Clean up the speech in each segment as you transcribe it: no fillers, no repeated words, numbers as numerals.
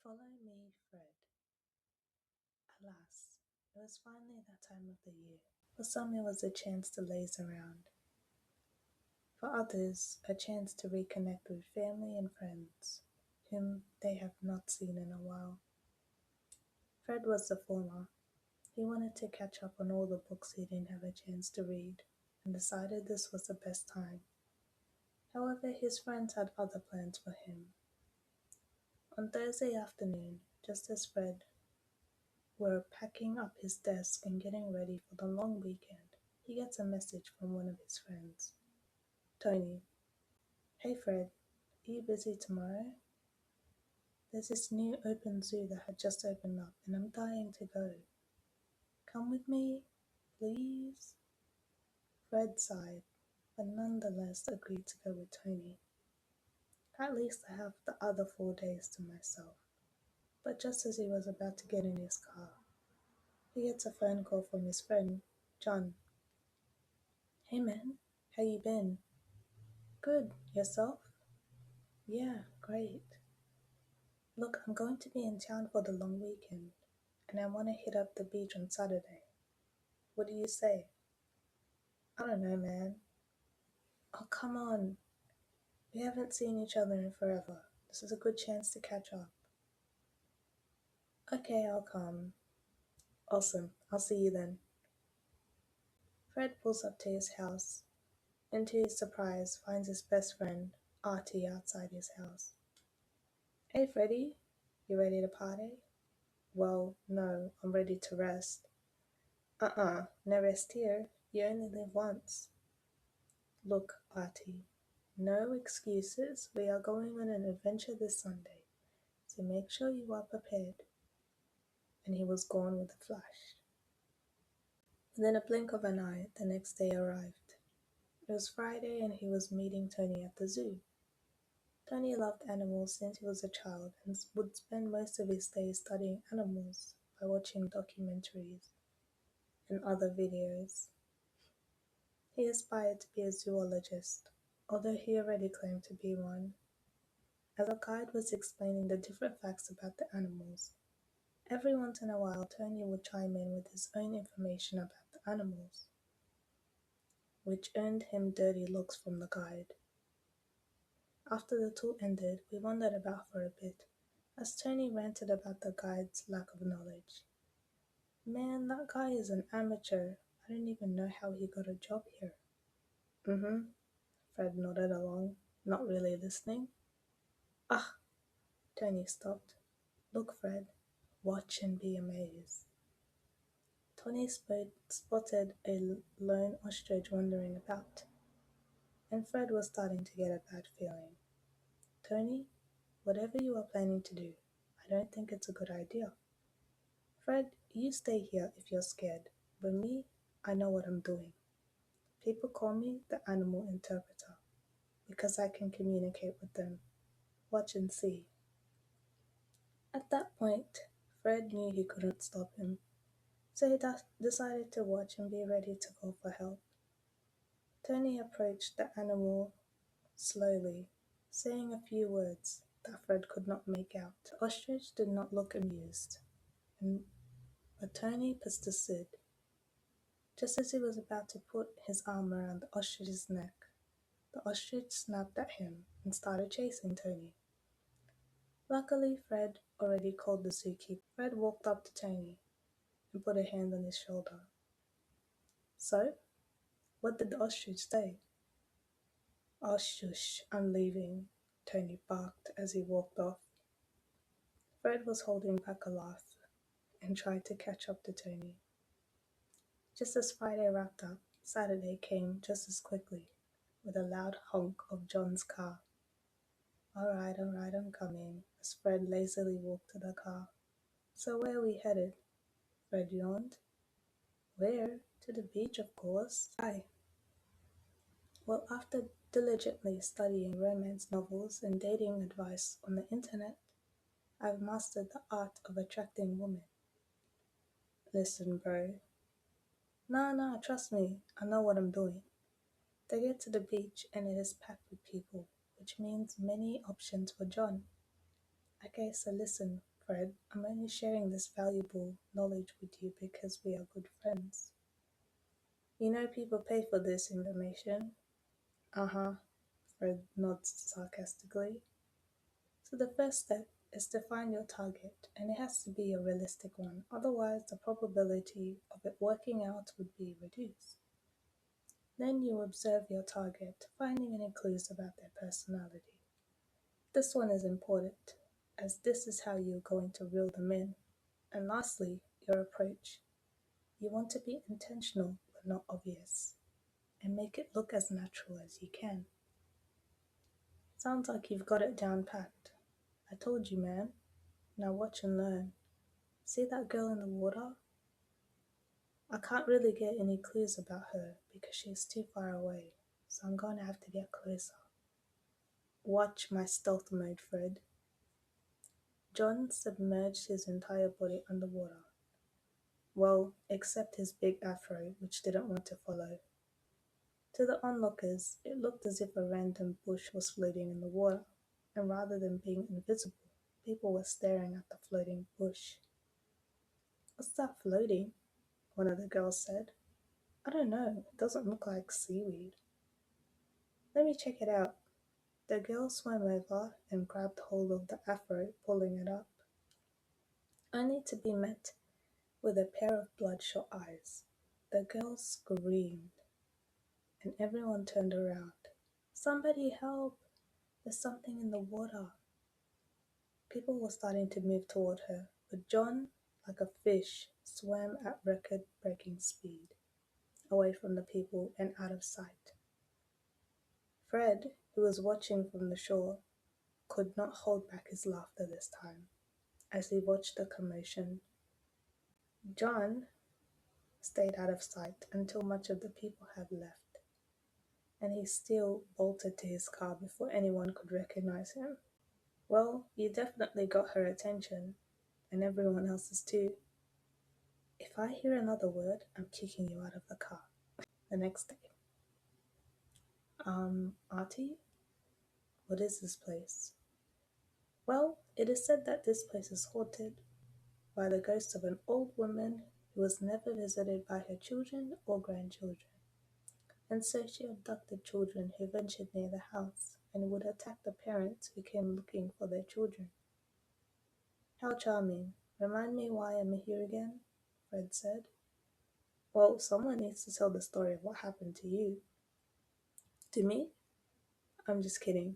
Follow me, Fred. Alas, it was finally that time of the year. For some, it was a chance to laze around. For others, a chance to reconnect with family and friends whom they have not seen in a while. Fred was the former. He wanted to catch up on all the books he didn't have a chance to read and decided this was the best time. However, his friends had other plans for him. On Thursday afternoon, just as Fred were packing up his desk and getting ready for the long weekend, he gets a message from one of his friends. Tony. Hey Fred, are you busy tomorrow? There's this new open zoo that had just opened up and I'm dying to go. Come with me, please? Fred sighed, but nonetheless agreed to go with Tony. At least I have the other 4 days to myself. But just as he was about to get in his car, he gets a phone call from his friend, John. Hey man, how you been? Good, yourself? Yeah, great. Look, I'm going to be in town for the long weekend, and I want to hit up the beach on Saturday. What do you say? I don't know, man. Oh, come on. We haven't seen each other in forever. This is a good chance to catch up. Okay, I'll come. Awesome. I'll see you then. Fred pulls up to his house, and to his surprise finds his best friend, Artie, outside his house. Hey, Freddy. You ready to party? Well, no, I'm ready to rest. No rest here. You only live once. Look, Artie, no excuses. We are going on an adventure this Sunday, so make sure you are prepared. And he was gone with a flash. Within a blink of an eye, the next day arrived. It was Friday and he was meeting Tony at the zoo. Tony loved animals since he was a child and would spend most of his days studying animals by watching documentaries and other videos. He aspired to be a zoologist, although he already claimed to be one. As our guide was explaining the different facts about the animals, every once in a while Tony would chime in with his own information about the animals, which earned him dirty looks from the guide. After the tour ended, we wandered about for a bit, as Tony ranted about the guide's lack of knowledge. Man, that guy is an amateur. I don't even know how he got a job here. Mm-hmm. Fred nodded along, not really listening. Ah! Tony stopped. Look, Fred. Watch and be amazed. Tony spotted a lone ostrich wandering about, and Fred was starting to get a bad feeling. Tony, whatever you are planning to do, I don't think it's a good idea. Fred, you stay here if you're scared, but me, I know what I'm doing. People call me the animal interpreter because I can communicate with them. Watch and see. At that point, Fred knew he couldn't stop him, so he decided to watch and be ready to call for help. Tony approached the animal slowly, saying a few words that Fred could not make out. The ostrich did not look amused, but Tony persisted. Just as he was about to put his arm around the ostrich's neck, the ostrich snapped at him and started chasing Tony. Luckily, Fred already called the zookeeper. Fred walked up to Tony and put a hand on his shoulder. So, what did the ostrich say? Oh shush, I'm leaving, Tony barked as he walked off. Fred was holding back a laugh and tried to catch up to Tony. Just as Friday wrapped up, Saturday came just as quickly, with a loud honk of John's car. Alright, I'm coming, as Fred lazily walked to the car. So where are we headed? Fred yawned. Where? To the beach, of course. Why? Well, after diligently studying romance novels and dating advice on the internet, I've mastered the art of attracting women. Listen, bro. Nah, trust me, I know what I'm doing. They get to the beach and it is packed with people, which means many options for John. Okay, so listen, Fred, I'm only sharing this valuable knowledge with you because we are good friends. You know people pay for this information. Uh-huh, Fred nods sarcastically. So the first step is to find your target, and it has to be a realistic one, otherwise the probability of it working out would be reduced. Then you observe your target, finding any clues about their personality. This one is important, as this is how you're going to reel them in. And lastly, your approach. You want to be intentional but not obvious, and make it look as natural as you can. Sounds like you've got it down pat. I told you, man. Now watch and learn. See that girl in the water? I can't really get any clues about her because she is too far away, so I'm going to have to get closer. Watch my stealth mode, Fred. John submerged his entire body underwater. Well, except his big afro, which didn't want to follow. To the onlookers, it looked as if a random bush was floating in the water, and rather than being invisible, people were staring at the floating bush. What's that floating? One of the girls said. I don't know, it doesn't look like seaweed. Let me check it out. The girl swam over and grabbed hold of the afro, pulling it up, only to be met with a pair of bloodshot eyes. The girl screamed, and everyone turned around. Somebody help! There's something in the water. People were starting to move toward her, but John, like a fish, swam at record-breaking speed, away from the people and out of sight. Fred, who was watching from the shore, could not hold back his laughter this time, as he watched the commotion. John stayed out of sight until much of the people had left, and he still bolted to his car before anyone could recognize him. Well, you definitely got her attention, and everyone else's too. If I hear another word, I'm kicking you out of the car. The next day. Artie? What is this place? Well, it is said that this place is haunted by the ghost of an old woman who was never visited by her children or grandchildren. And so she abducted children who ventured near the house and would attack the parents who came looking for their children. How charming. Remind me why I'm here again? Fred said. Well, someone needs to tell the story of what happened to you. To me? I'm just kidding.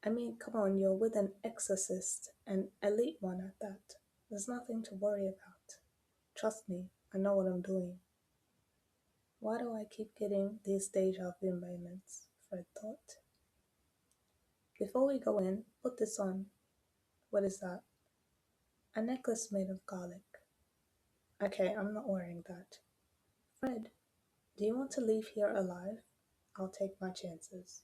I mean, come on, you're with an exorcist, an elite one at that. There's nothing to worry about. Trust me, I know what I'm doing. Why do I keep getting these deja vu moments? Fred thought. Before we go in, put this on. What is that? A necklace made of garlic. Okay, I'm not wearing that. Fred, do you want to leave here alive? I'll take my chances.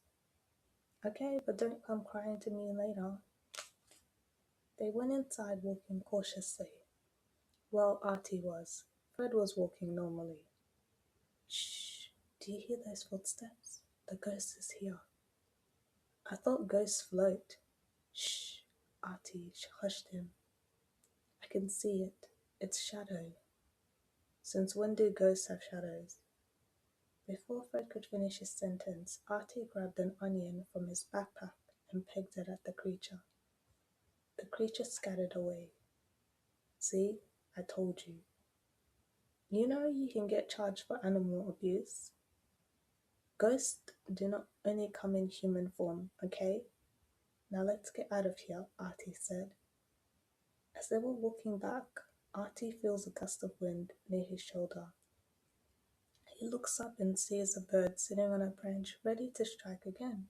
Okay, but don't come crying to me later. They went inside walking cautiously. Well, Artie was. Fred was walking normally. Shh, do you hear those footsteps? The ghost is here. I thought ghosts float. Shh, Artie hushed him. I can see it. It's shadow. Since when do ghosts have shadows? Before Fred could finish his sentence, Artie grabbed an onion from his backpack and pegged it at the creature. The creature scattered away. See, I told you. You know you can get charged for animal abuse. Ghosts do not only come in human form, okay? Now let's get out of here, Artie said. As they were walking back, Artie feels a gust of wind near his shoulder. He looks up and sees a bird sitting on a branch ready to strike again.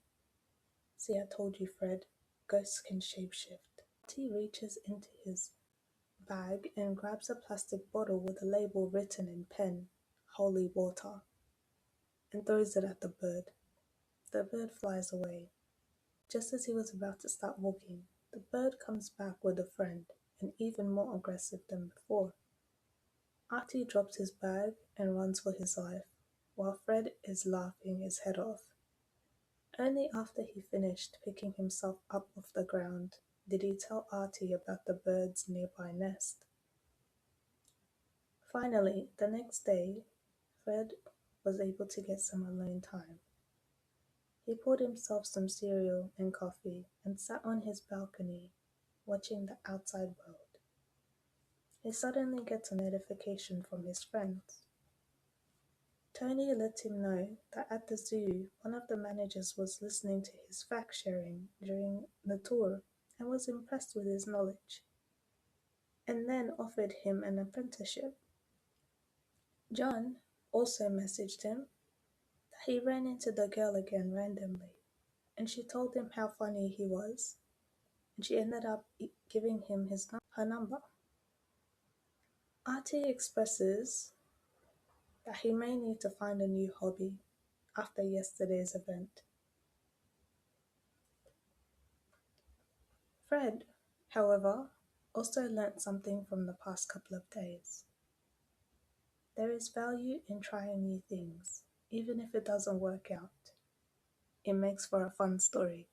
See, I told you, Fred, ghosts can shapeshift. Artie reaches into his bag and grabs a plastic bottle with a label written in pen, "Holy Water," and throws it at the bird. The bird flies away. Just as he was about to start walking, the bird comes back with a friend, and even more aggressive than before. Artie drops his bag and runs for his life, while Fred is laughing his head off. Only after he finished picking himself up off the ground did he tell Artie about the bird's nearby nest. Finally, the next day, Fred was able to get some alone time. He poured himself some cereal and coffee and sat on his balcony, watching the outside world. He suddenly gets a notification from his friends. Tony let him know that at the zoo, one of the managers was listening to his fact sharing during the tour and was impressed with his knowledge, and then offered him an apprenticeship. John also messaged him that he ran into the girl again randomly, and she told him how funny he was, and she ended up giving him her number. Artie expresses that he may need to find a new hobby after yesterday's event. Fred, however, also learnt something from the past couple of days. There is value in trying new things, even if it doesn't work out. It makes for a fun story.